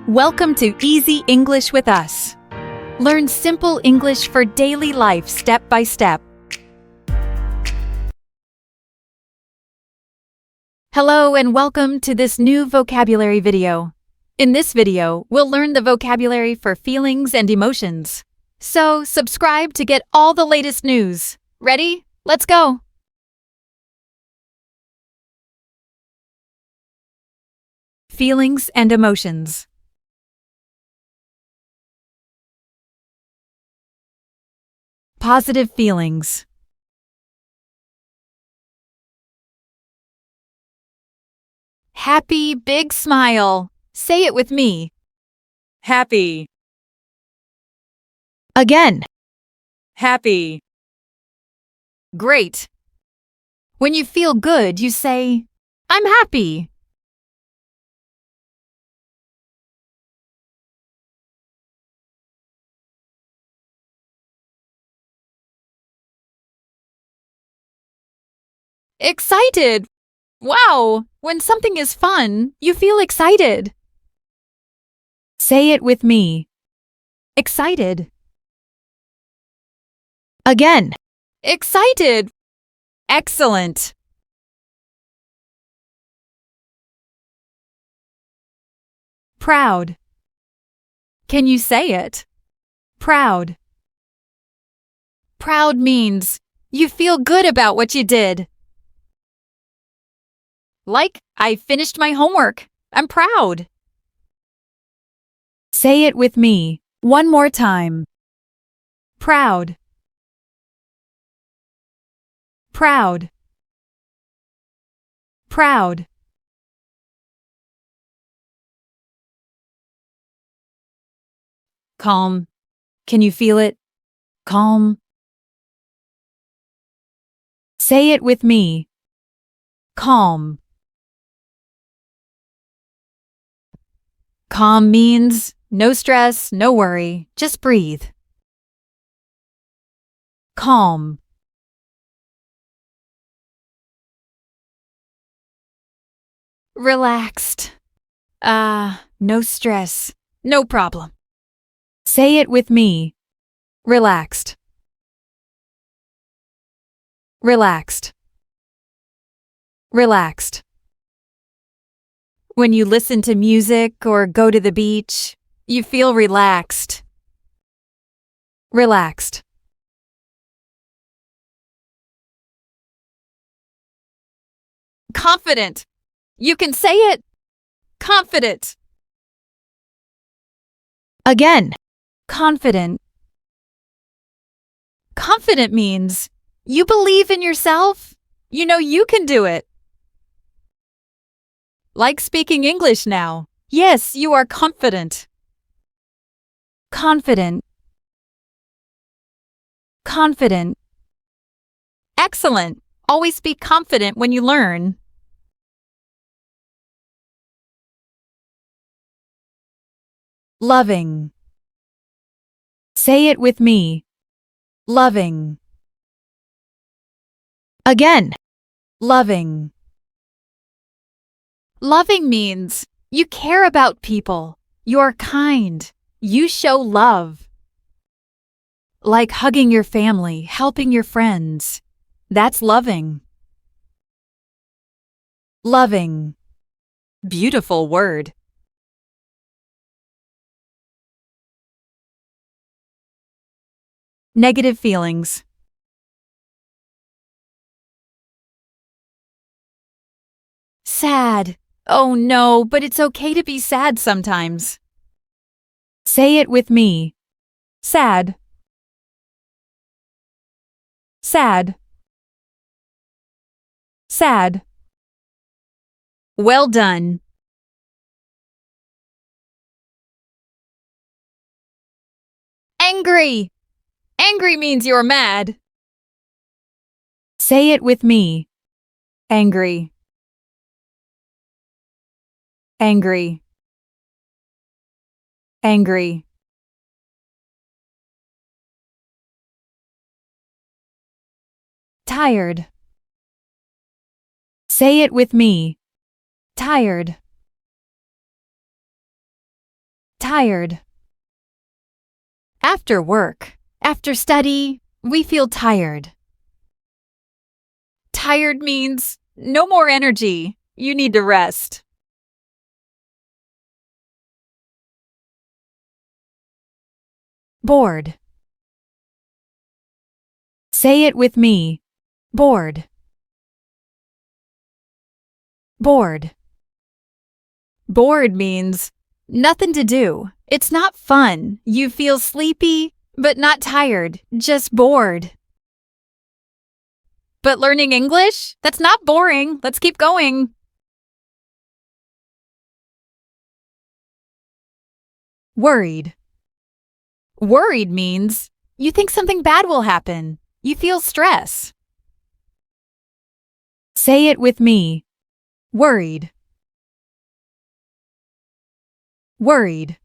Welcome to Easy English with us. Learn simple English for daily life step by step. Hello and welcome to this new vocabulary video. In this video, we'll learn the vocabulary for feelings and emotions. So subscribe to get all the latest news. Ready? Let's go! Feelings and emotions. Positive feelings. Happy big smile. Say it with me. Happy. Again. Happy. Great. When you feel good, you say, I'm happy. Excited. Wow, when something is fun, you feel excited. Say it with me. Excited. Again. Excited. Excellent. Proud. Can you say it? Proud. Proud means you feel good about what you did. Like, I finished my homework. I'm proud. Say it with me. One more time. Proud. Proud. Proud. Calm. Can you feel it? Calm. Say it with me. Calm. Calm means no stress, no worry, just breathe. Calm. Relaxed. No stress, no problem. Say it with me. Relaxed. Relaxed. Relaxed. When you listen to music or go to the beach, you feel relaxed. Relaxed. Confident. You can say it. Confident. Again. Confident. Confident means you believe in yourself. You know you can do it. Like speaking English now. Yes, you are confident. Confident. Confident. Excellent. Always be confident when you learn. Loving. Say it with me. Loving. Again. Loving. Loving means you care about people. You're kind. You show love. Like hugging your family, helping your friends. That's loving. Loving. Beautiful word. Negative feelings. Sad. Oh no, but it's okay to be sad sometimes. Say it with me. Sad. Sad. Sad. Well done. Angry. Angry means you're mad. Say it with me. Angry. Angry. Angry. Tired. Say it with me. Tired. Tired. After work, after study, we feel tired. Tired means no more energy. You need to rest. Bored. Say it with me. Bored. Bored. Bored means nothing to do. It's not fun. You feel sleepy, but not tired, just bored. But learning English? That's not boring. Let's keep going. Worried. Worried means you think something bad will happen. You feel stress. Say it with me. Worried. Worried.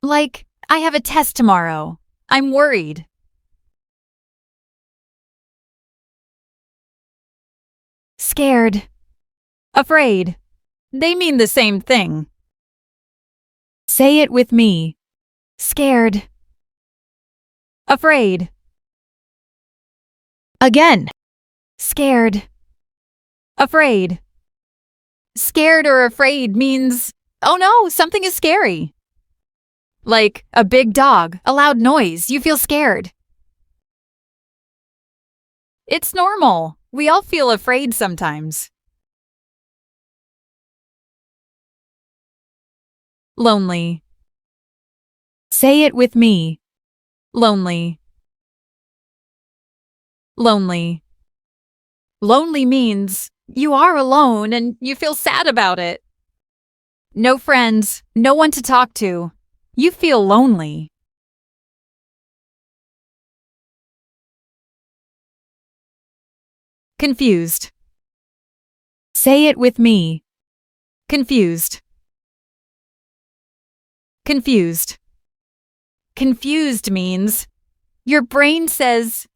Like, I have a test tomorrow. I'm worried. Scared. Afraid. They mean the same thing. Say it with me. Scared. Afraid. Again. Scared. Afraid. Scared or afraid means, oh no, something is scary. Like a big dog, a loud noise, you feel scared. It's normal. We all feel afraid sometimes. Lonely. Say it with me. Lonely. Lonely. Lonely means you are alone and you feel sad about it. No friends, no one to talk to. You feel lonely. Confused. Say it with me. Confused. Confused. Confused means your brain says,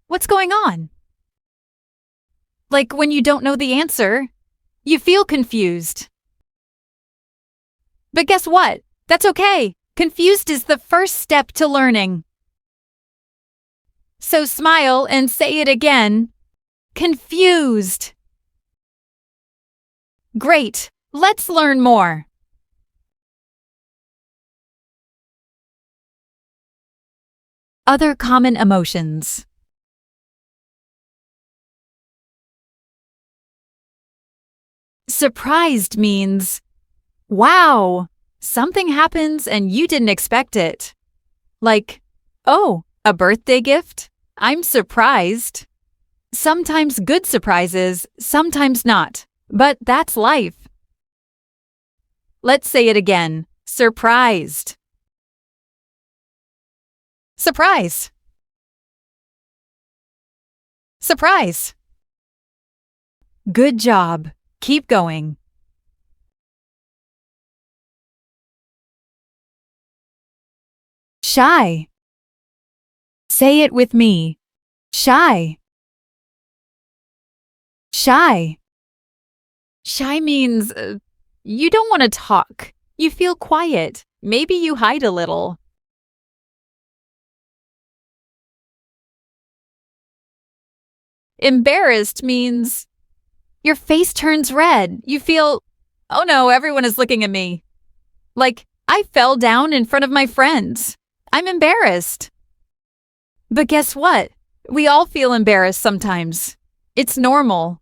what's going on? Like when you don't know the answer, you feel confused. But guess what? That's okay. Confused is the first step to learning. So smile and say it again. Confused. Great. Let's learn more. Other common emotions. Surprised means, wow, something happens and you didn't expect it. Like, oh, a birthday gift? I'm surprised. Sometimes good surprises, sometimes not. But that's life. Let's say it again. Surprised. Surprise. Surprise. Good job. Keep going. Shy. Say it with me. Shy. Shy. Shy means you don't want to talk. You feel quiet. Maybe you hide a little. Embarrassed means your face turns red. You feel, oh no, everyone is looking at me. Like, I fell down in front of my friends. I'm embarrassed. But guess what? We all feel embarrassed sometimes. It's normal.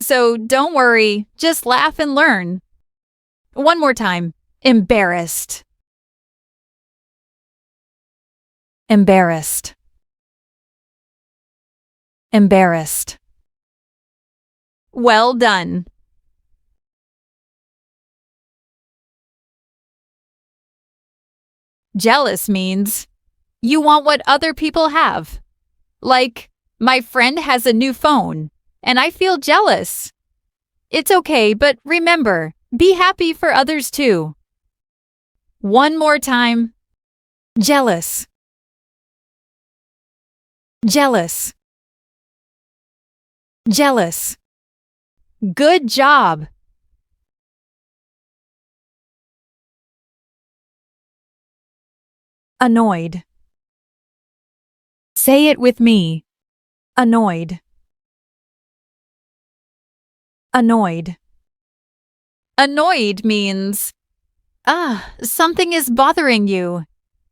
So don't worry, just laugh and learn. One more time. Embarrassed. Embarrassed. Embarrassed. Well done. Jealous means you want what other people have. Like, my friend has a new phone, and I feel jealous. It's okay, but remember, be happy for others too. One more time. Jealous. Jealous. Jealous. Good job. Annoyed. Say it with me. Annoyed. Annoyed. Annoyed means, something is bothering you.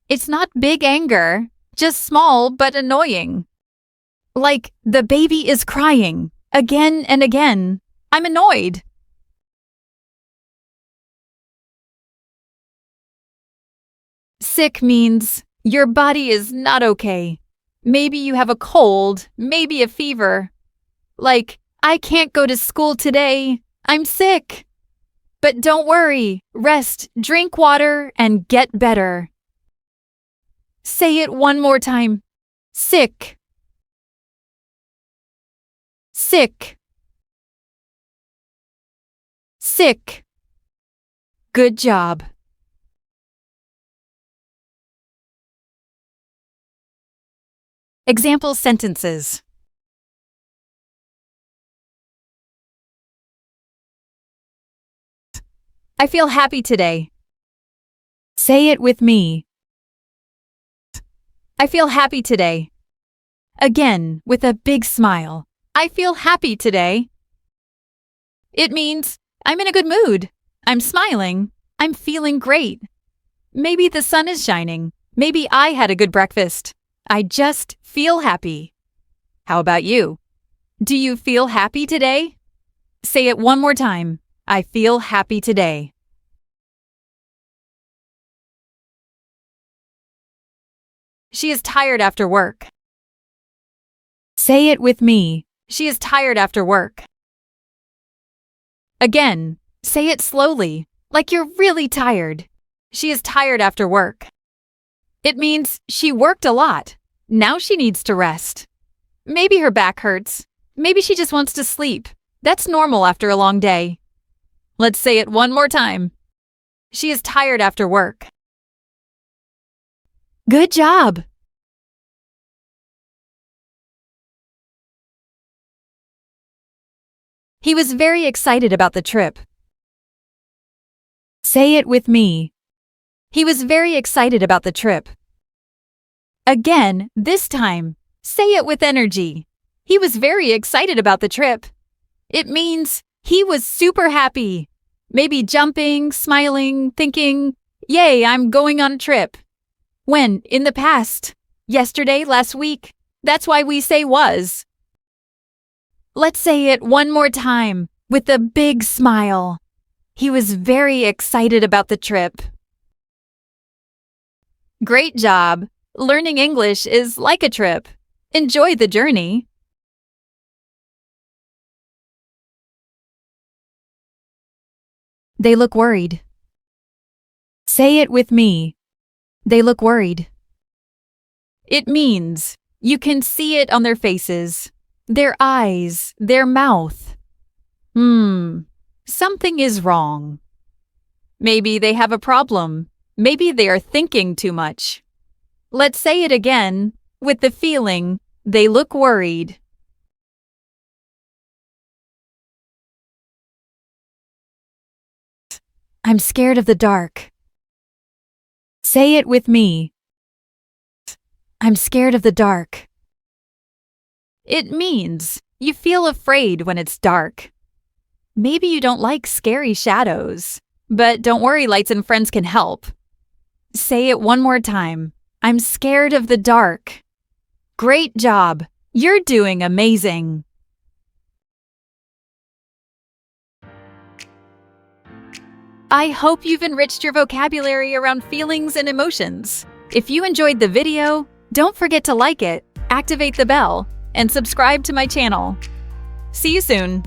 It's not big anger, just small but annoying. Like, the baby is crying, again and again. I'm annoyed. Sick means your body is not okay. Maybe you have a cold, maybe a fever. Like, I can't go to school today. I'm sick. But don't worry, rest, drink water, and get better. Say it one more time. Sick. Sick. Sick. Good job. Example sentences. I feel happy today. Say it with me. I feel happy today. Again, with a big smile. I feel happy today. It means I'm in a good mood. I'm smiling. I'm feeling great. Maybe the sun is shining. Maybe I had a good breakfast. I just feel happy. How about you? Do you feel happy today? Say it one more time. I feel happy today. She is tired after work. Say it with me. She is tired after work. Again, say it slowly, like you're really tired. She is tired after work. It means she worked a lot. Now she needs to rest. Maybe her back hurts. Maybe she just wants to sleep. That's normal after a long day. Let's say it one more time. She is tired after work. Good job! He was very excited about the trip. Say it with me. He was very excited about the trip. Again, this time, say it with energy. He was very excited about the trip. It means he was super happy. Maybe jumping, smiling, thinking, yay, I'm going on a trip. When, in the past, yesterday, last week, that's why we say was. Let's say it one more time with a big smile. He was very excited about the trip. Great job! Learning English is like a trip. Enjoy the journey. They look worried. Say it with me. They look worried. It means you can see it on their faces, their eyes, their mouth. Something is wrong. Maybe they have a problem. Maybe they are thinking too much. Let's say it again with the feeling, they look worried. I'm scared of the dark. Say it with me. I'm scared of the dark. It means you feel afraid when it's dark. Maybe you don't like scary shadows, but don't worry, Lights and Friends can help. Say it one more time. I'm scared of the dark. Great job. You're doing amazing. I hope you've enriched your vocabulary around feelings and emotions. If you enjoyed the video, don't forget to like it, activate the bell, and subscribe to my channel. See you soon.